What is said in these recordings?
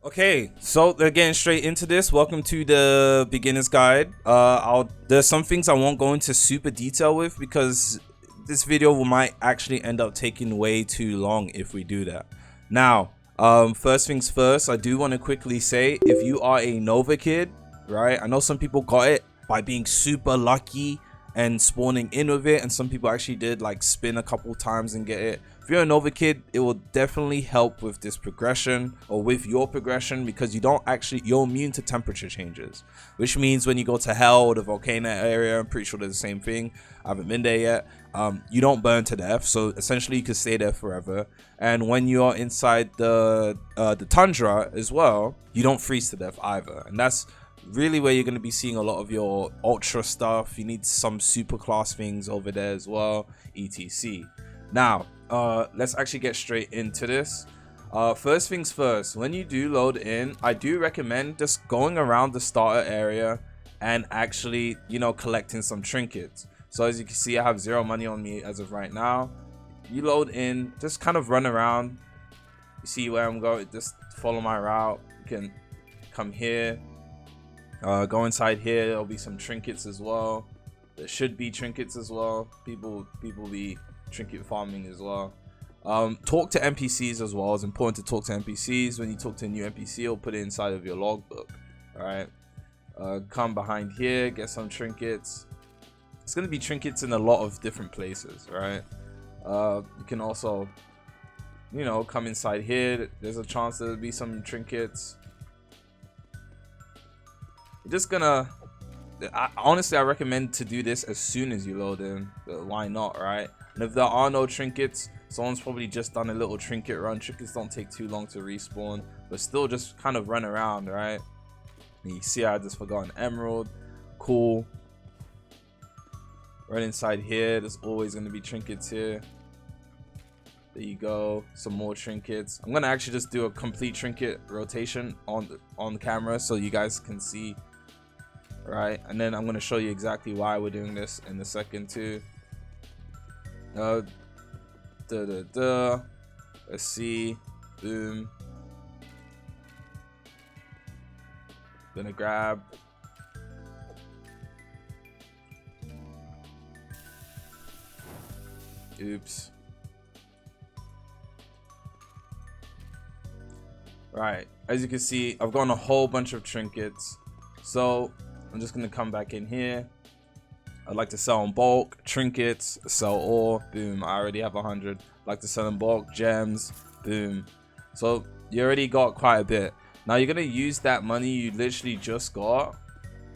Okay, so they're getting straight into this. Welcome to the beginner's guide. There's some things I won't go into super detail with because this video might actually end up taking way too long if we do that. Now, first things first, I do want to quickly say, if you are a Nova kid, right? I know some people got it by being super lucky and spawning in with it, and some people actually did like spin a couple times and get it. If you're a Nova kid, it will definitely help with this progression or with your progression, because you're immune to temperature changes, which means when you go to hell or the volcano area, I'm pretty sure they're the same thing, I haven't been there yet, you don't burn to death, so essentially you can stay there forever. And when you're inside the tundra as well, you don't freeze to death either, and that's really where you're going to be seeing a lot of your ultra stuff. You need some super class things over there as well, etc. Now let's actually get straight into this. First things first, when you do load in, I do recommend just going around the starter area and actually, you know, collecting some trinkets. So as you can see, I have 0 money on me as of right now. You load in, just kind of run around, you see where I'm going, just follow my route. You can come here, go inside here. There'll be some trinkets as well. There should be trinkets as well. People be trinket farming as well. Talk to NPCs as well. It's important to talk to NPCs. When you talk to a new NPC, you'll put it inside of your logbook. All right. Come behind here, get some trinkets. It's gonna be trinkets in a lot of different places, right? You can also, you know, come inside here. There's a chance there'll be some trinkets. You're just gonna, honestly, I recommend to do this as soon as you load in. Why not, right? And if there are no trinkets, someone's probably just done a little trinket run. Trinkets don't take too long to respawn, but still just kind of run around, right? And you see I just forgot an emerald. Cool. Right inside here, there's always going to be trinkets here. There you go, some more trinkets. I'm gonna actually just do a complete trinket rotation on the camera so you guys can see, right? And then I'm gonna show you exactly why we're doing this in a second too. Let's see. Boom. Gonna grab. Oops. Right, as you can see, I've gotten a whole bunch of trinkets, so I'm just gonna come back in here. I'd like to sell in bulk trinkets, sell ore, boom. I already have 100. Like to sell in bulk gems, boom. So you already got quite a bit. Now you're gonna use that money you literally just got.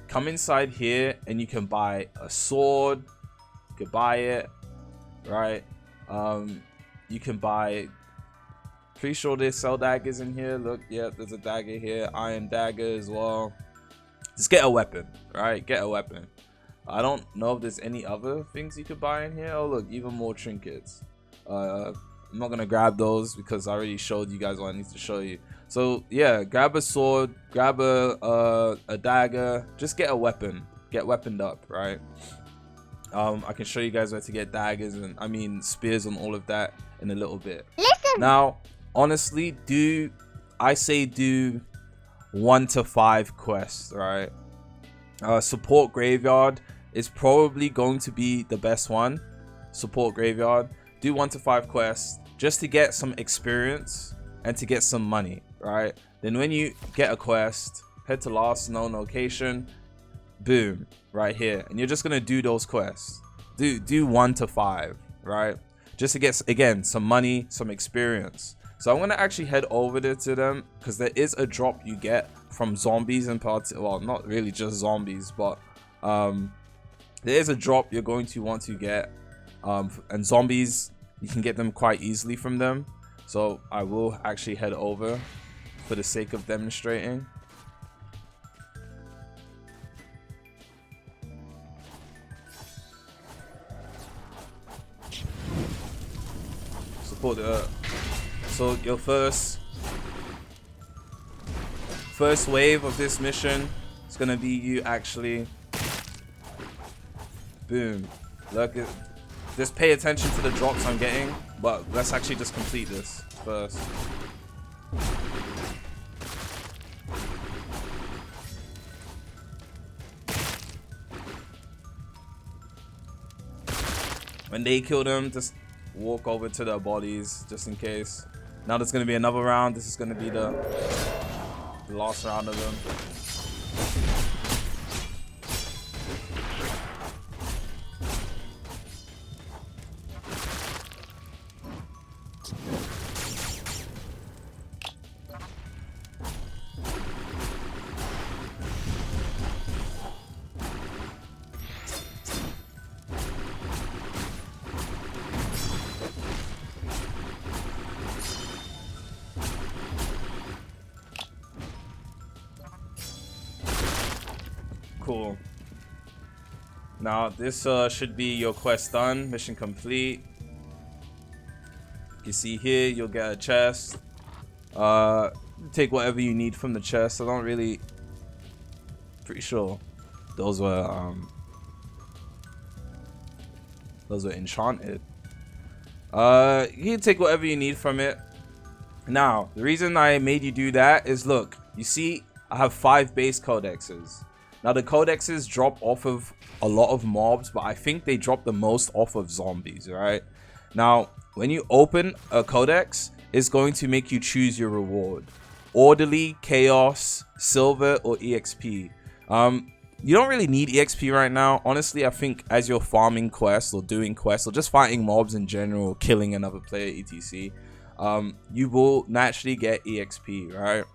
Come inside here and you can buy a sword. You can buy it, right? You can buy. Pretty sure they sell daggers in here. Look, yeah, there's a dagger here, iron dagger as well. Just get a weapon, right? Get a weapon. I don't know if there's any other things you could buy in here. Oh look, even more trinkets. I'm not gonna grab those because I already showed you guys what I need to show you. So yeah, grab a sword, grab a dagger. Just get a weapon. Get weaponed up, right? I can show you guys where to get daggers and spears and all of that in a little bit. Listen. Now, honestly, do 1 to 5 quests, right? Support graveyard is probably going to be the best one. Support graveyard. Do 1 to 5 quests just to get some experience and to get some money, right? Then when you get a quest, head to last known location. Boom, right here, and you're just gonna do those quests. Do 1 to 5, right? Just to get, again, some money, some experience. So I'm gonna actually head over there to them because there is a drop you get from zombies in part. Well, not really just zombies, but there is a drop you're going to want to get, and zombies, you can get them quite easily from them. So I will actually head over for the sake of demonstrating. Support the. So your first wave of this mission is gonna be you actually. Boom. Look at. Just pay attention to the drops I'm getting, but let's actually just complete this first. When they kill them, just walk over to their bodies just in case. Now there's gonna be another round. This is gonna be the last round of them. Cool. Now this should be your quest done. Mission complete. You see here, you'll get a chest. Take whatever you need from the chest. I don't really. Pretty sure those were enchanted. You can take whatever you need from it. Now the reason I made you do that is, look, you see I have 5 base codexes. Now the codexes drop off of a lot of mobs, but I think they drop the most off of zombies, right? Now, when you open a codex, it's going to make you choose your reward. Orderly, chaos, silver, or EXP. You don't really need EXP right now. Honestly, I think as you're farming quests or doing quests or just fighting mobs in general, killing another player, etc. You will naturally get EXP, right?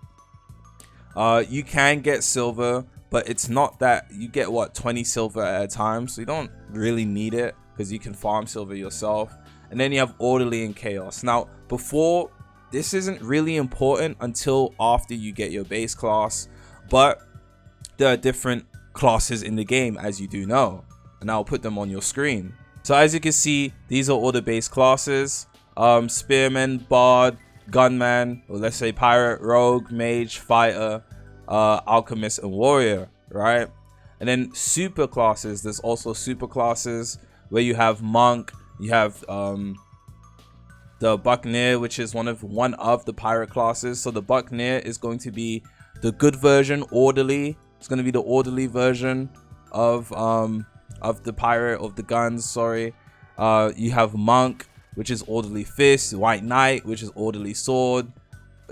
You can get silver, but it's not that you get, what, 20 silver at a time, so you don't really need it because you can farm silver yourself. And then you have orderly and chaos. Now, before, this isn't really important until after you get your base class, but there are different classes in the game, as you do know, and I'll put them on your screen. So as you can see, these are all the base classes: spearman, bard, gunman, or let's say pirate, rogue, mage, fighter, alchemist, and warrior, right? And then super classes, there's also super classes where you have monk, you have the buccaneer, which is one of the pirate classes. So the buccaneer is going to be the good version, orderly. It's going to be the orderly version of the pirate, of the guns, sorry. You have monk, which is orderly fist, white knight, which is orderly sword,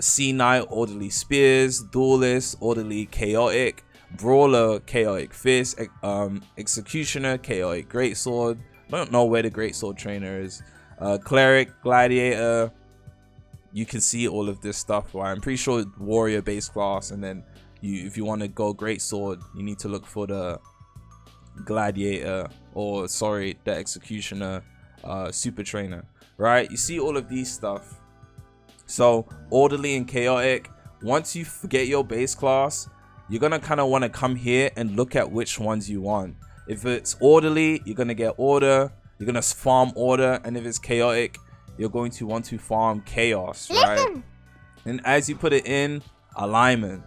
sea knight, orderly spears, duelist, orderly chaotic, brawler, chaotic fist, executioner, chaotic greatsword. I don't know where the greatsword trainer is. Cleric, gladiator. You can see all of this stuff, right? I'm pretty sure warrior base class, and then if you want to go greatsword, you need to look for the gladiator, or sorry, the executioner, super trainer, right? You see all of these stuff. So orderly and chaotic, once you get your base class, you're gonna kind of want to come here and look at which ones you want. If it's orderly, you're gonna get order, you're gonna farm order, and if it's chaotic, you're going to want to farm chaos, right? And as you put it in, alignment,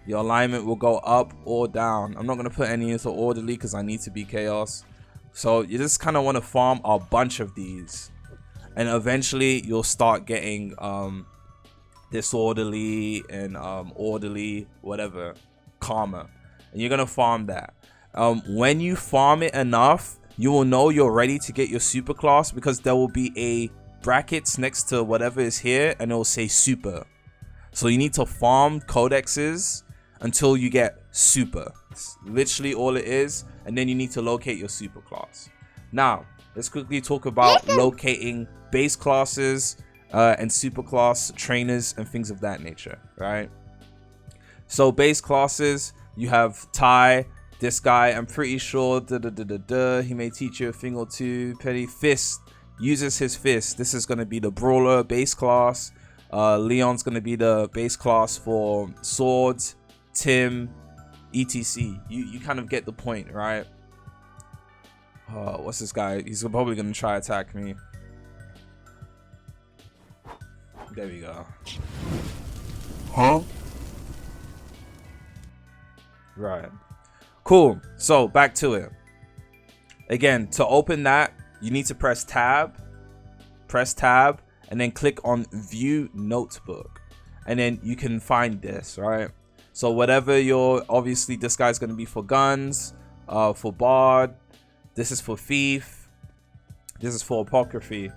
your alignment will go up or down. I'm not gonna put any into orderly because I need to be chaos. So you just kind of want to farm a bunch of these, and eventually you'll start getting disorderly and orderly, whatever, karma, and you're gonna farm that. When you farm it enough, you will know you're ready to get your super class, because there will be a brackets next to whatever is here and it will say super. So you need to farm codexes until you get super. It's literally all it is, and then you need to locate your super class. Now let's quickly talk about locating base classes and super class trainers and things of that nature, right? So base classes, you have Ty. This guy, I'm pretty sure, he may teach you a thing or two. Petty fist, uses his fist. This is going to be the brawler base class. Leon's going to be the base class for swords. Tim, etc. You kind of get the point, right? What's this guy? He's probably going to try attack me. There we go. Huh? Right. Cool. So back to it. Again, to open that, you need to press tab, and then click on view notebook, and then you can find this, right? So whatever your, obviously this guy's going to be for guns, for bard, this is for thief, This is for apocryphy.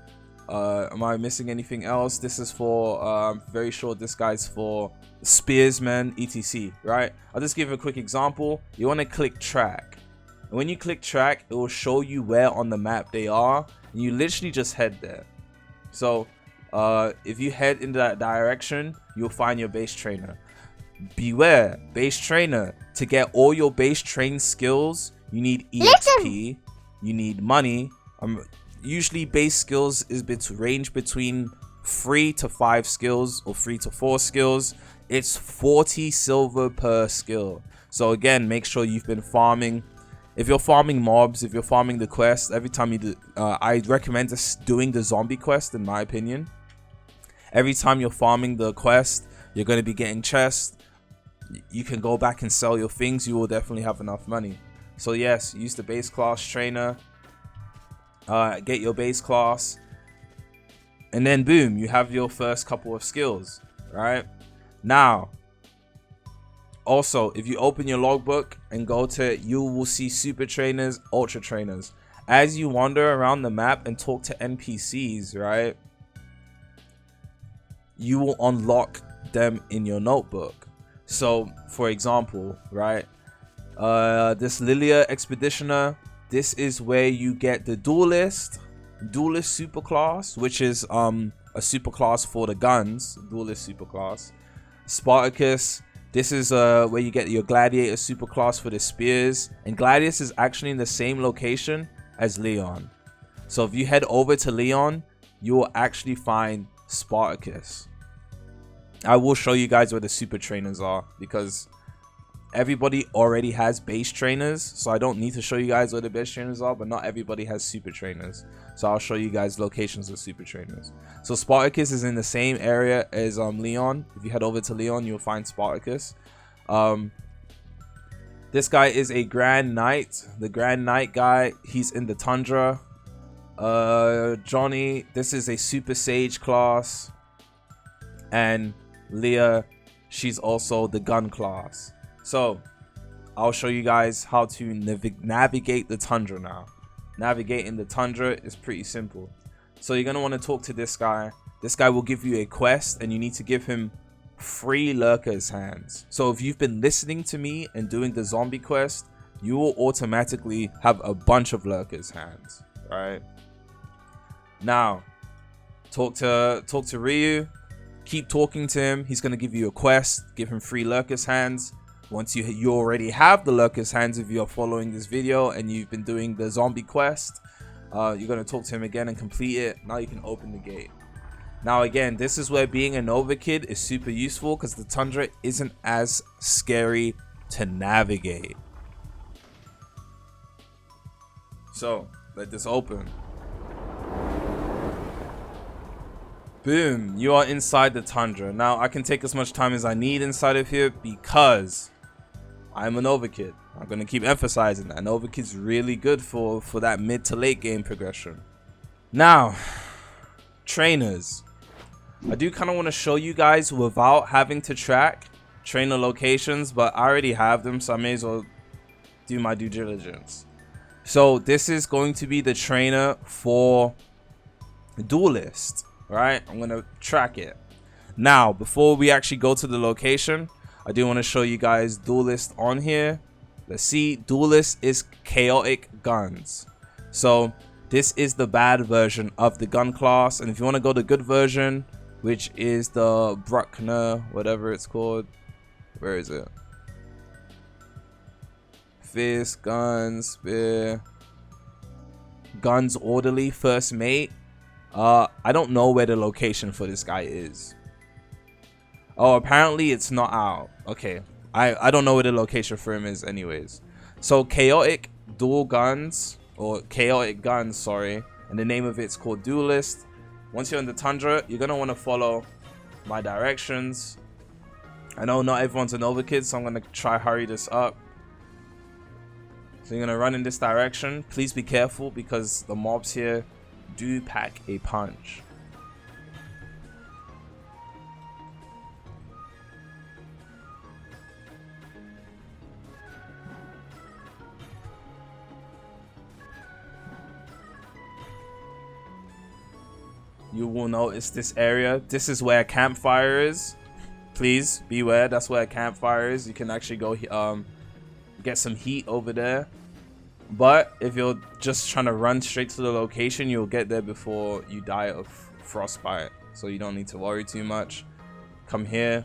Am I missing anything else? This is for very sure this guy's for spearsmen, etc. Right? I'll just give a quick example. You want to click track, and when you click track, it will show you where on the map they are, and you literally just head there. So if you head in that direction, you'll find your base trainer. Beware, base trainer. To get all your base train skills, you need EXP, you need money. Usually base skills is range between 3 to 5 skills or 3 to 4 skills. It's 40 silver per skill. So again, make sure you've been farming. If you're farming mobs, if you're farming the quest, every time you do, I recommend doing the zombie quest, in my opinion. Every time you're farming the quest, you're going to be getting chests. You can go back and sell your things. You will definitely have enough money. So yes, use the base class trainer. Get your base class. And then boom, you have your first couple of skills. Right? Now, also, if you open your logbook and go to it, you will see super trainers, ultra trainers. As you wander around the map and talk to NPCs, right, you will unlock them in your notebook. So, for example, right, this Lilia Expeditioner, this is where you get the Duelist superclass, which is a superclass for the guns, Duelist superclass. Spartacus, this is where you get your Gladiator superclass for the spears, and Gladius is actually in the same location as Leon. So if you head over to Leon, you will actually find Spartacus. I will show you guys where the super trainers are, because everybody already has base trainers, so I don't need to show you guys where the base trainers are, but not everybody has super trainers. So I'll show you guys locations of super trainers. So Spartacus is in the same area as Leon. If you head over to Leon, you'll find Spartacus. This guy is a Grand Knight. The Grand Knight guy, he's in the Tundra. Johnny, this is a Super Sage class. And Leah, she's also the gun class. So I'll show you guys how to navigate the Tundra now. Navigating the Tundra is pretty simple. So you're going to want to talk to this guy. This guy will give you a quest, and you need to give him 3 lurkers hands. So if you've been listening to me and doing the zombie quest, you will automatically have a bunch of lurkers hands. Right? Now, talk to Ryu. Keep talking to him. He's going to give you a quest. Give him 3 lurkers hands. Once you already have the lurkers hands, if you're following this video and you've been doing the zombie quest, you're going to talk to him again and complete it. Now you can open the gate. Now again, this is where being a Nova kid is super useful, because the Tundra isn't as scary to navigate. So let this open. Boom, you are inside the Tundra. Now I can take as much time as I need inside of here, because I'm a Nova kid. I'm going to keep emphasizing that. Nova kid's really good for that mid to late game progression. Now, trainers. I do kind of want to show you guys without having to track trainer locations, but I already have them, so I may as well do my due diligence. So this is going to be the trainer for Duelist, right? I'm going to track it. Now, before we actually go to the location, I do want to show you guys Duelist on here. Let's see. Duelist is chaotic guns. So this is the bad version of the gun class. And if you want to go the good version, which is the Bruckner, whatever it's called. Where is it? Fist, guns, spear. Guns orderly, first mate. I don't know where the location for this guy is. Oh, apparently it's not out. Okay. I don't know where the location for him is anyways. So chaotic dual guns, or chaotic guns, sorry. And the name of it's called Duelist. Once you're in the Tundra, you're going to want to follow my directions. I know not everyone's a Nova kid, so I'm going to try hurry this up. So you're going to run in this direction. Please be careful, because the mobs here do pack a punch. you will notice this area. This is where a campfire is. Please beware, that's where a campfire is. You can actually go get some heat over there. But if you're just trying to run straight to the location, you'll get there before you die of frostbite. So you don't need to worry too much. Come here.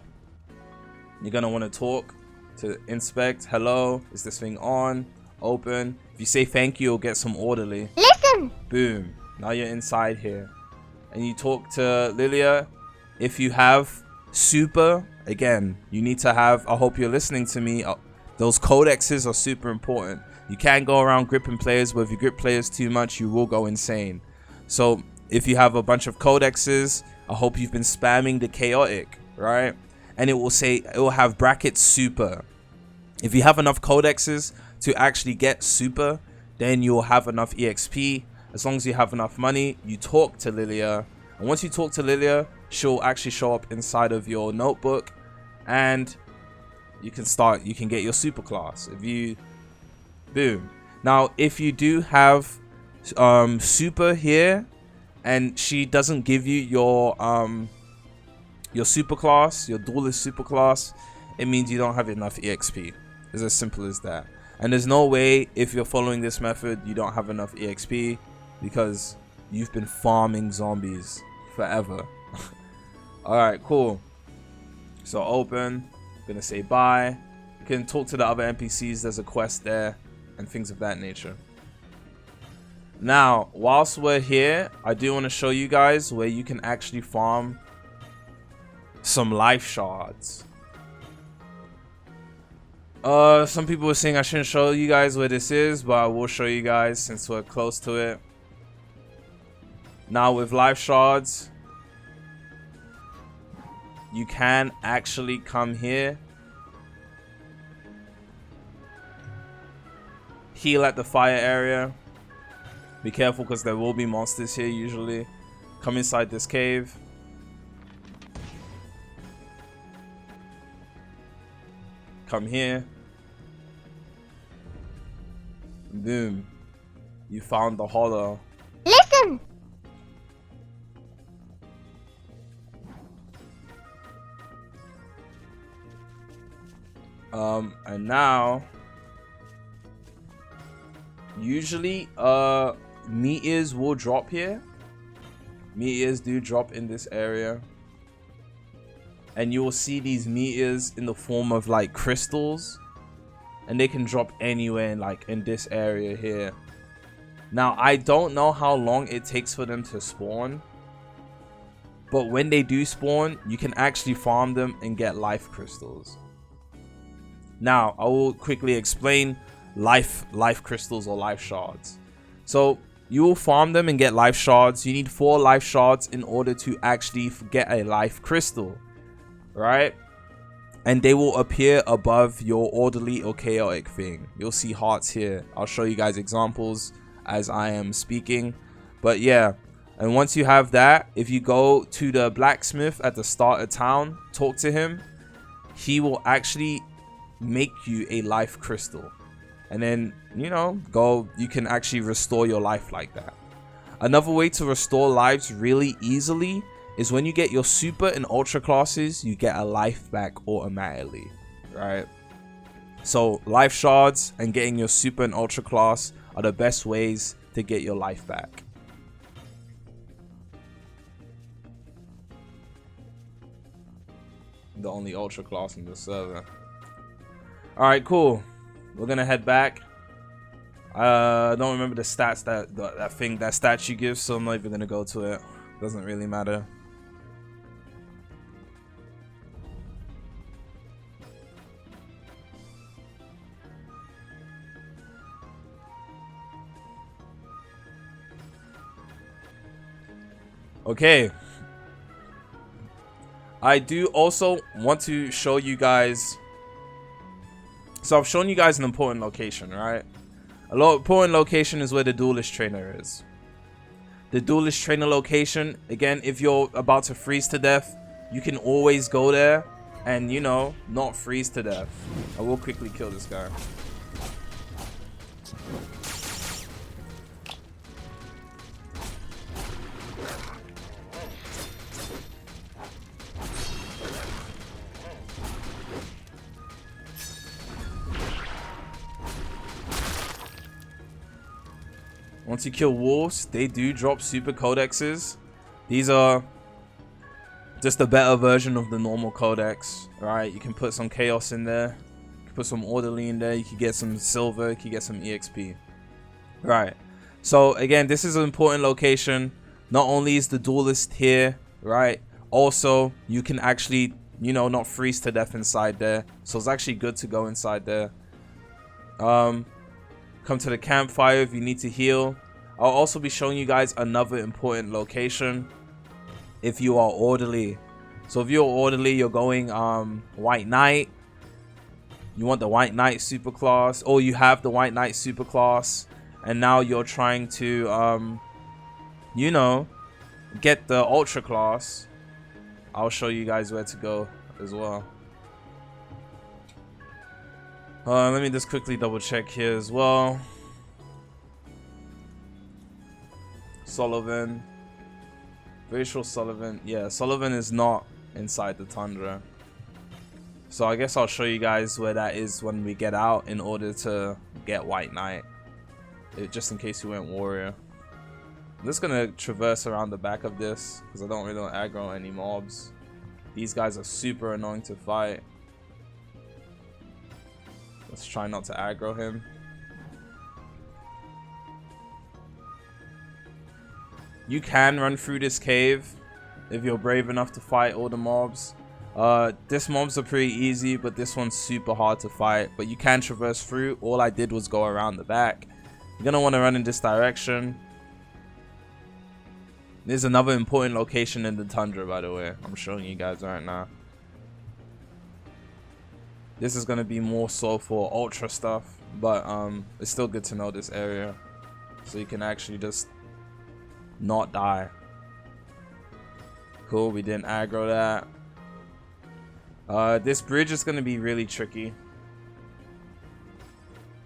You're gonna want to talk to inspect. Hello, is this thing on? Open. If you say thank you, you'll get some orderly. Listen. Boom. Now you're inside here. And you talk to Lilia. If you have super, again, you need to have, I hope you're listening to me, those codexes are super important. You can't go around gripping players, but if you grip players too much, you will go insane. So if you have a bunch of codexes, I hope you've been spamming the chaotic, right? And it will say, it will have brackets super. If you have enough codexes to actually get super, then you'll have enough EXP. As long as you have enough money, you talk to Lilia. And once you talk to Lilia, she'll actually show up inside of your notebook. And you can get your super class. If you, boom. Now, if you do have super here, and she doesn't give you your super class, your duelist super class, it means you don't have enough EXP. It's as simple as that. And there's no way, if you're following this method, you don't have enough EXP, because you've been farming zombies forever. Alright, cool. So open. I'm gonna say bye. You can talk to the other NPCs. There's a quest there and things of that nature. Now, whilst we're here, I do want to show you guys where you can actually farm some life shards. Some people were saying I shouldn't show you guys where this is, but I will show you guys since we're close to it. Now with life shards, you can actually come here, heal at the fire area. Be careful because there will be monsters here usually. Come inside this cave. Come here. Boom. You found the hollow. Listen. And now usually meteors will drop here. Meteors do drop in this area, and you will see these meteors in the form of like crystals, and they can drop anywhere in this area here. Now I don't know how long it takes for them to spawn, but when they do spawn, you can actually farm them and get life crystals. Now I will quickly explain life crystals or life shards. So you will farm them and get life shards. You need 4 life shards in order to actually get a life crystal, right? And they will appear above your orderly or chaotic thing. You'll see hearts here. I'll show you guys examples as I am speaking, but yeah. And once you have that, if you go to the blacksmith at the start of town, talk to him, he will actually make you a life crystal. And then, you know, you can actually restore your life like that. Another way to restore lives really easily is when you get your super and ultra classes, you get a life back automatically, right? So life shards and getting your super and ultra class are the best ways to get your life back. The only ultra class in the server. Alright, cool. We're gonna head back. I don't remember the stats that statue gives, so I'm not even gonna go to it. Doesn't really matter. Okay. I do also want to show you guys. So I've shown you guys an important location, right? Important location is where the duelist trainer is. The duelist trainer location, again, if you're about to freeze to death, you can always go there and, you know, not freeze to death. I will quickly kill this guy. Once you kill wolves, they do drop super codexes. These are just a better version of the normal codex, right? You can put some chaos in there, you can put some orderly in there, you can get some silver, you can get some exp, right? So again, this is an important location. Not only is the duelist here, right, also you can actually, you know, not freeze to death inside there, so it's actually good to go inside there. Come to the campfire if you need to heal. I'll also be showing you guys another important location if you are orderly. So if you're orderly, you're going White Knight, you want the White Knight superclass, or you have the White Knight superclass, and now you're trying to you know, get the ultra class. I'll show you guys where to go as well. Let me just quickly double check here as well. Sullivan, very sure Sullivan, yeah, Sullivan is not inside the tundra, so I guess I'll show you guys where that is when we get out in order to get White Knight, just in case you went warrior. I'm just gonna traverse around the back of this because I don't really want to aggro any mobs. These guys are super annoying to fight. Let's try not to aggro him. You can run through this cave if you're brave enough to fight all the mobs. This mobs are pretty easy, but this one's super hard to fight. But you can traverse through. All I did was go around the back. You're gonna want to run in this direction. There's another important location in the tundra, by the way. I'm showing you guys right now. This is gonna be more so for ultra stuff, but it's still good to know this area, so you can actually just not die. Cool, we didn't aggro that. This bridge is gonna be really tricky.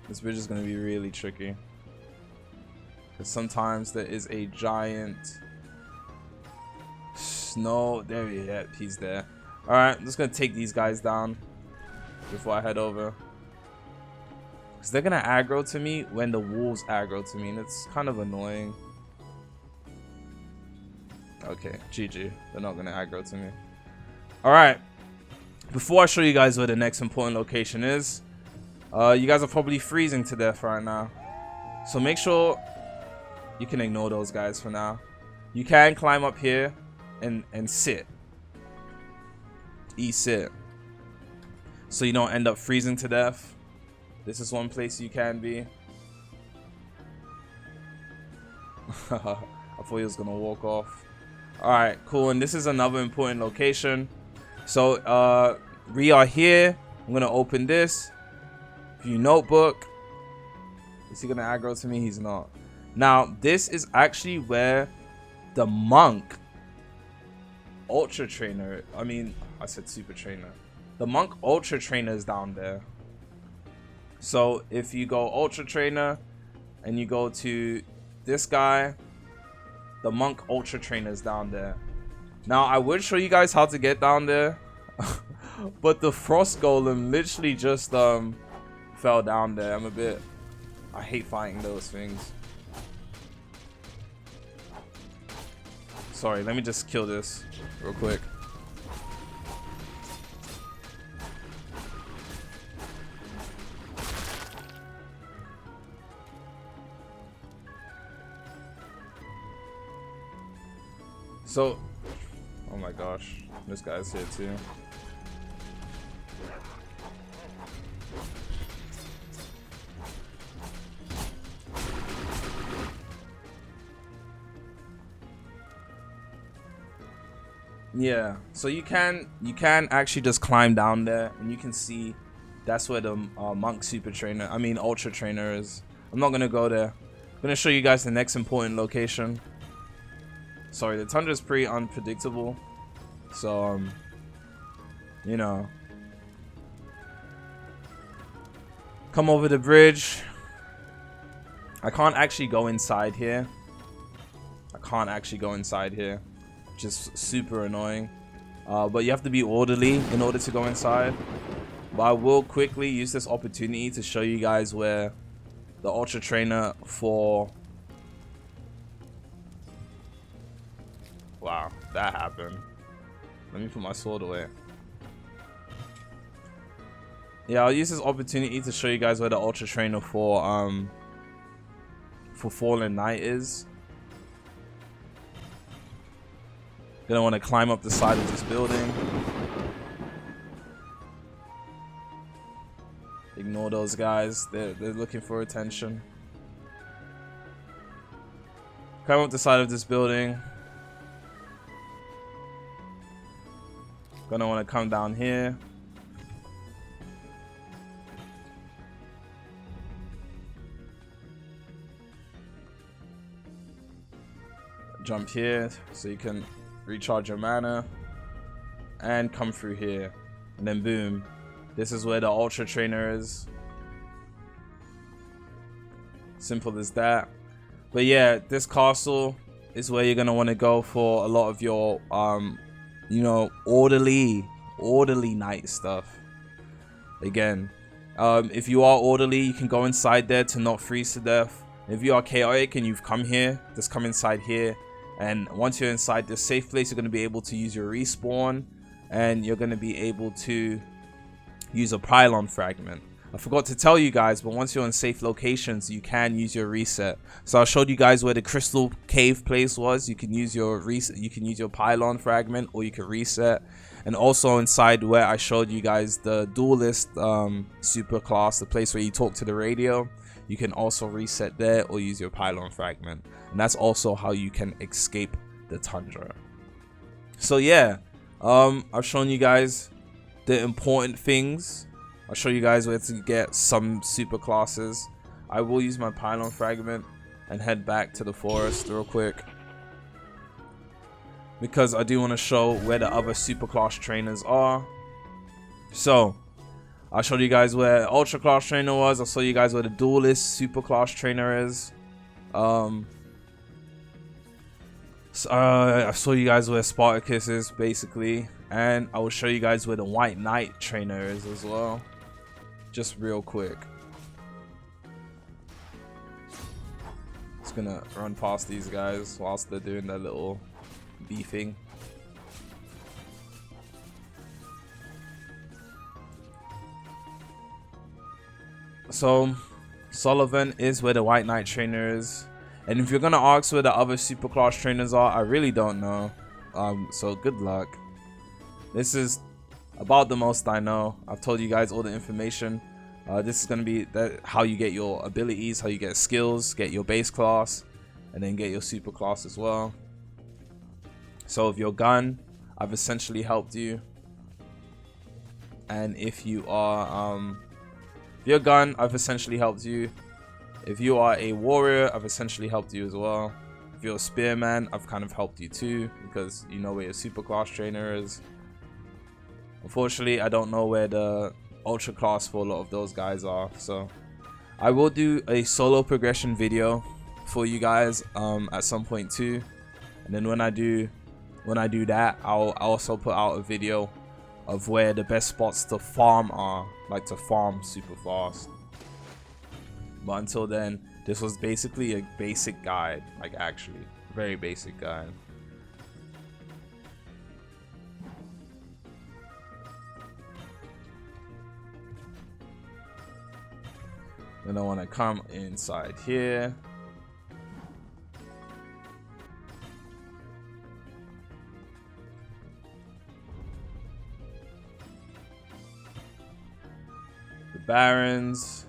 This bridge is gonna be really tricky because sometimes there is a giant snow. There he is. He's there. All right, I'm just gonna take these guys down before I head over, because they're gonna aggro to me when the wolves aggro to me, and it's kind of annoying. Okay, GG. They're not gonna aggro to me. All right, before I show you guys where the next important location is, you guys are probably freezing to death right now, so make sure you can ignore those guys for now. You can climb up here and sit. Sit, so you don't end up freezing to death. This is one place you can be. I thought he was gonna walk off. All right, cool. And this is another important location. So we are here. I'm gonna open this. View notebook. Is he gonna aggro to me? He's not. Now this is actually where the monk ultra trainer, I said super trainer, the monk ultra trainer is down there. So if you go ultra trainer and you go to this guy, the monk ultra trainer is down there. Now I would show you guys how to get down there, but the frost golem literally just fell down there. I hate fighting those things. Sorry, let me just kill this real quick. So, oh my gosh, this guy's here too. Yeah, so you can actually just climb down there, and you can see that's where the monk super trainer, ultra trainer is. I'm not gonna go there. I'm gonna show you guys the next important location. Sorry, the tundra is pretty unpredictable, so you know, come over the bridge. I can't actually go inside here. Which is super annoying, but you have to be orderly in order to go inside. But I will quickly use this opportunity to show you guys where the ultra trainer for Wow, that happened. Let me put my sword away. Yeah, I'll use this opportunity to show you guys where the ultra trainer for Fallen Knight is. Gonna want to climb up the side of this building. Ignore those guys. They're looking for attention. Climb up the side of this building. Gonna want to come down here. Jump here so you can recharge your mana and come through here, and then boom, this is where the ultra trainer is. Simple as that. But yeah, this castle is where you're gonna want to go for a lot of your you know, orderly night stuff. Again, if you are orderly, you can go inside there to not freeze to death. If you are chaotic and you've come here, just come inside here. And once you're inside this safe place, you're going to be able to use your respawn, and you're going to be able to use a pylon fragment. I forgot to tell you guys, but once you're in safe locations, you can use your reset. So I showed you guys where the crystal cave place was. You can use your reset, you can use your pylon fragment, or you can reset. And also inside where I showed you guys the duelist super class, the place where you talk to the radio, you can also reset there or use your pylon fragment. And that's also how you can escape the tundra. So yeah, I've shown you guys the important things. I'll show you guys where to get some super classes. I will use my pylon fragment and head back to the forest real quick, because I do want to show where the other super class trainers are. So I showed you guys where ultra class trainer was. I'll show you guys where the duelist super class trainer is. I saw you guys where Spartacus is basically, and I will show you guys where the white knight trainer is as well, just real quick. Just gonna run past these guys whilst they're doing their little beefing. So Sullivan is where the white knight trainer is, and if you're gonna ask where the other super class trainers are, I really don't know. So good luck. This is about the most I know. I've told you guys all the information. This is gonna be how you get your abilities, how you get skills, get your base class, and then get your super class as well. So if your gun, I've essentially helped you. And if you are your gun, I've essentially helped you. If you are a warrior, I've essentially helped you as well. If you're a spearman, I've kind of helped you too, because you know where your super class trainer is. Unfortunately, I don't know where the ultra class for a lot of those guys are, so I will do a solo progression video for you guys at some point too. And then when I do that, I'll also put out a video of where the best spots to farm are, like to farm super fast. But until then, this was basically a basic guide, like actually very basic guide. Then I want to come inside here. The Barons.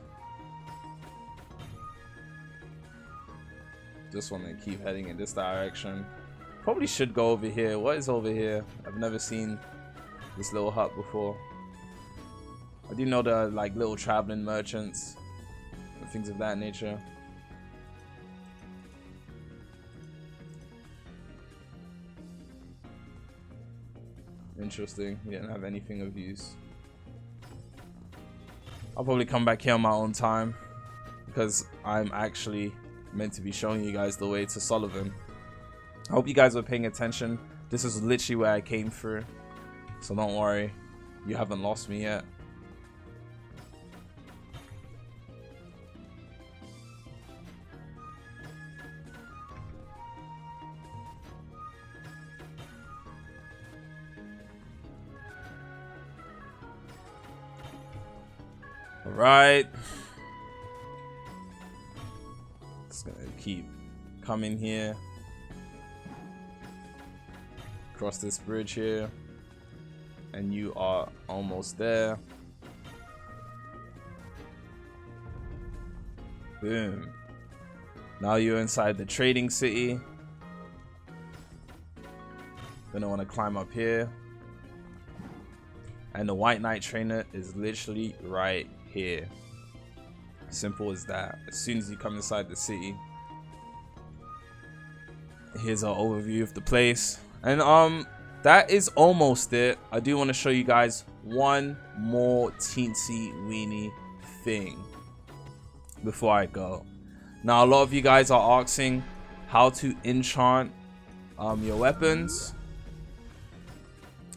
Just want to keep heading in this direction. Probably should go over here. What is over here? I've never seen this little hut before. I do know the like little traveling merchants and things of that nature. Interesting. We didn't have anything of use. I'll probably come back here on my own time, because I'm actually meant to be showing you guys the way to Sullivan. I hope you guys were paying attention. This is literally where I came through, so don't worry, you haven't lost me yet. All right. Just gonna keep coming here. Cross this bridge here. And you are almost there. Boom. Now you're inside the trading city. Gonna want to climb up here. And the White Knight trainer is literally right here. Simple as that. As soon as you come inside the city. Here's our overview of the place. And that is almost it. I do want to show you guys one more teensy weeny thing before I go. Now, a lot of you guys are asking how to enchant your weapons,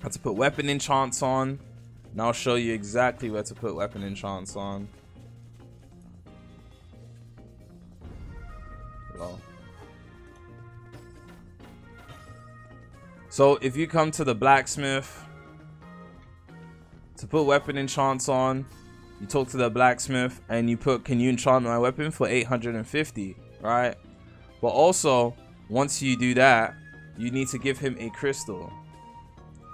how to put weapon enchants on. And I'll show you exactly where to put weapon enchants on. Hello. So if you come to the blacksmith to put weapon enchants on, you talk to the blacksmith and you put, can you enchant my weapon for 850, right? But also, once you do that, you need to give him a crystal.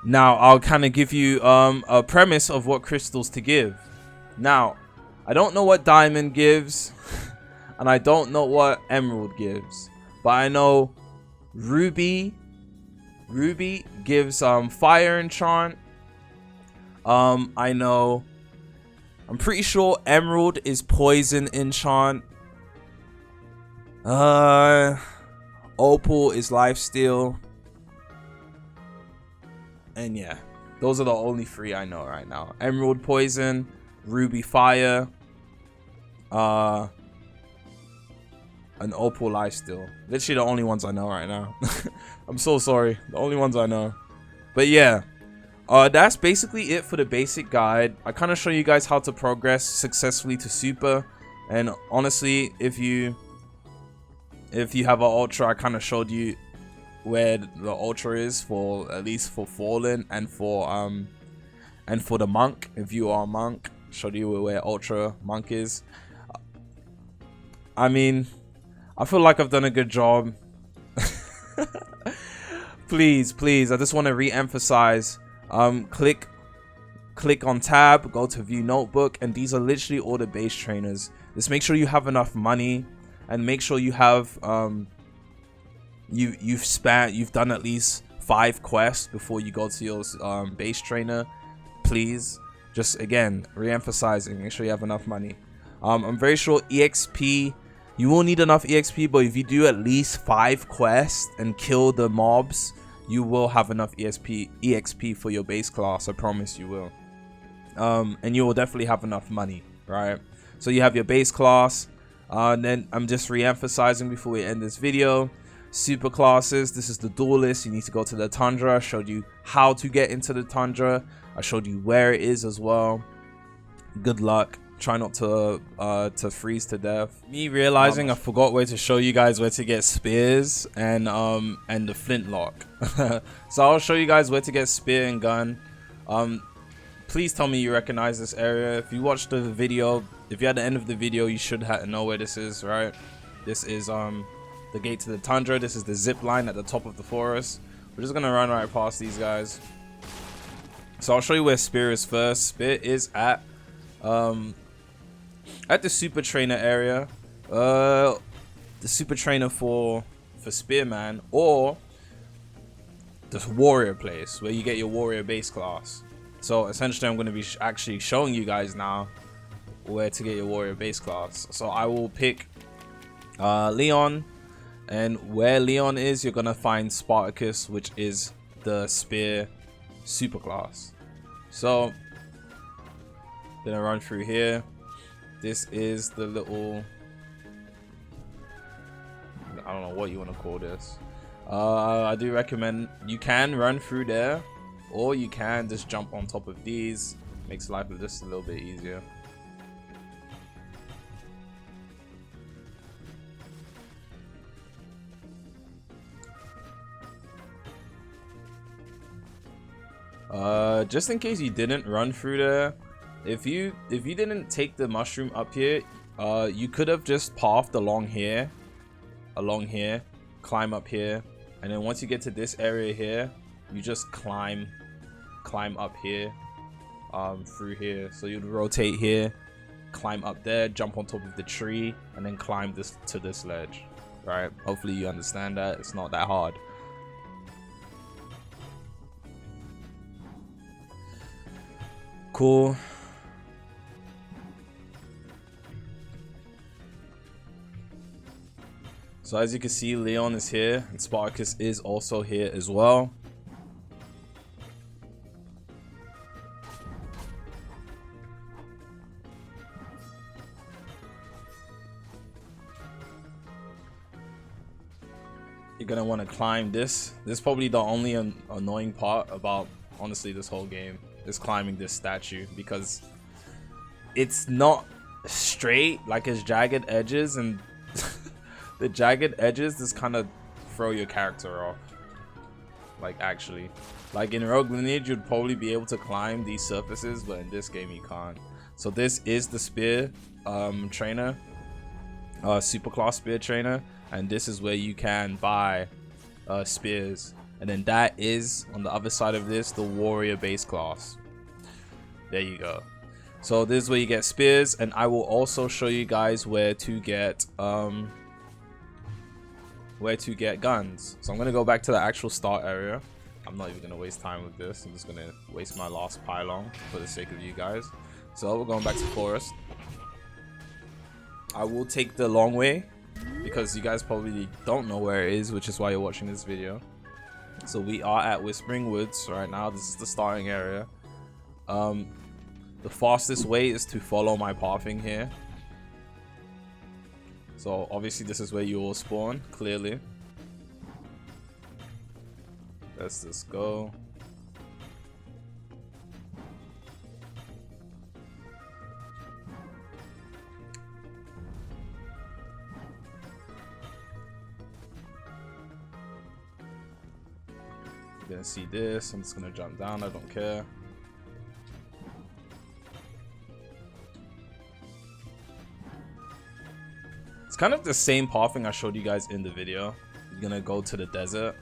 Now, I'll kind of give you a premise of what crystals to give. Now, I don't know what diamond gives, and I don't know what emerald gives, but I know ruby gives fire enchant. I'm pretty sure emerald is poison enchant. Opal is lifesteal. And yeah, those are the only three I know right now. Emerald poison, ruby fire, and opal lifesteal. Literally the only ones I know right now. I'm so sorry, the only ones I know. But yeah, that's basically it for the basic guide. I kind of show you guys how to progress successfully to super. And honestly, if you have an ultra, I kind of showed you where the ultra is, for at least for fallen and for the monk. If you are a monk, showed you where ultra monk is. I mean, I feel like I've done a good job. Please, I just want to re-emphasize, click on tab, go to view notebook, and these are literally all the base trainers. Just make sure you have enough money, and make sure you have you've done at least 5 quests before you go to your base trainer. Please, just again re-emphasizing, make sure you have enough money. I'm very sure EXP, you will need enough EXP, but if you do at least 5 quests and kill the mobs, you will have enough EXP for your base class. I promise you will. And you will definitely have enough money, right? So you have your base class. And then I'm just re-emphasizing before we end this video, super classes. This is the duelist. You need to go to the Tundra. I showed you how to get into the Tundra. I showed you where it is as well. Good luck. Try not to freeze to death. Me realizing I forgot where to show you guys where to get spears and the flintlock. So I'll show you guys where to get spear and gun. Please tell me you recognize this area. If you watched the video, if you're at the end of the video, you should know where this is, right? This is the gate to the Tundra. This is the zip line at the top of the forest. We're just gonna run right past these guys. So I'll show you where spear is first. Spear is at the super trainer area, the super trainer for spearman, or the warrior place where you get your warrior base class. So essentially I'm going to be actually showing you guys now where to get your warrior base class. So I will pick Leon, and where Leon is, you're going to find Spartacus, which is the spear super class. So gonna run through here. This is the little, I don't know what you want to call this. I do recommend you can run through there, or you can just jump on top of these. Makes life just a little bit easier. Just in case you didn't run through there, if you didn't take the mushroom up here, you could have just pathed along here, climb up here, and then once you get to this area here, you just climb up here, through here. So you'd rotate here, climb up there, jump on top of the tree, and then climb this to this ledge, right? Hopefully you understand that. It's not that hard. Cool. So as you can see, Leon is here and Spartacus is also here as well. You're gonna want to climb this. This is probably the only annoying part about, honestly, this whole game is climbing this statue, because it's not straight, like it's jagged edges, and the jagged edges just kind of throw your character off. Like, actually, like in Rogue Lineage, you'd probably be able to climb these surfaces, but in this game you can't. So this is the spear trainer, superclass spear trainer, and this is where you can buy spears. And then that is, on the other side of this, the warrior base class. There you go. So this is where you get spears, and I will also show you guys where to get guns. So I'm gonna go back to the actual start area. I'm not even gonna waste time with this. I'm just gonna waste my last pylon for the sake of you guys. So we're going back to forest. I will take the long way because you guys probably don't know where it is, which is why you're watching this video. So we are at Whispering Woods right now. This is the starting area. The fastest way is to follow my pathing here. So obviously this is where you will spawn, clearly. Let's just go. You're gonna see this. I'm just gonna jump down, I don't care. It's kind of the same pathing I showed you guys in the video. You're gonna go to the desert.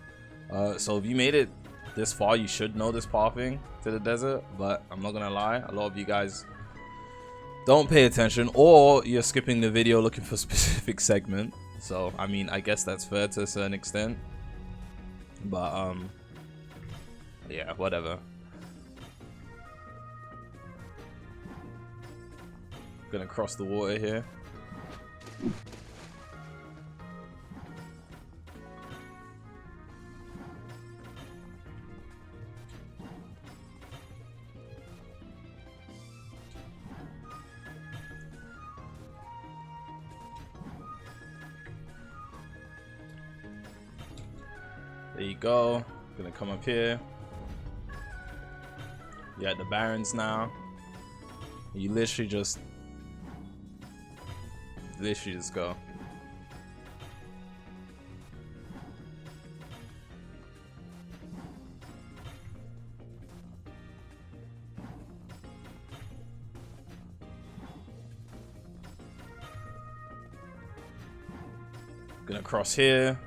So if you made it this far, you should know this pathing to the desert, but I'm not gonna lie, a lot of you guys don't pay attention, or you're skipping the video looking for a specific segment. So I mean, I guess that's fair to a certain extent, but yeah, whatever. Gonna cross the water here. There you go. Gonna come up here. You're at the Barrens now. You literally just go. Gonna cross here.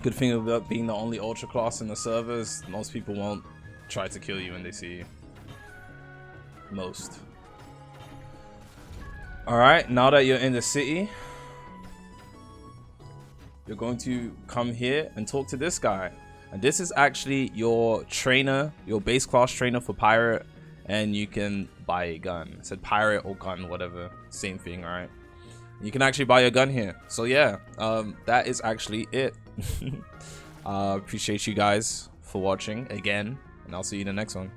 Good thing about being the only ultra class in the servers, most people won't try to kill you when they see you. Most. Alright, now that you're in the city, you're going to come here and talk to this guy. And this is actually your trainer, your base class trainer for pirate, and you can buy a gun. It said pirate or gun, whatever, same thing, right? You can actually buy a gun here. So yeah, that is actually it. Appreciate you guys for watching again, and I'll see you in the next one.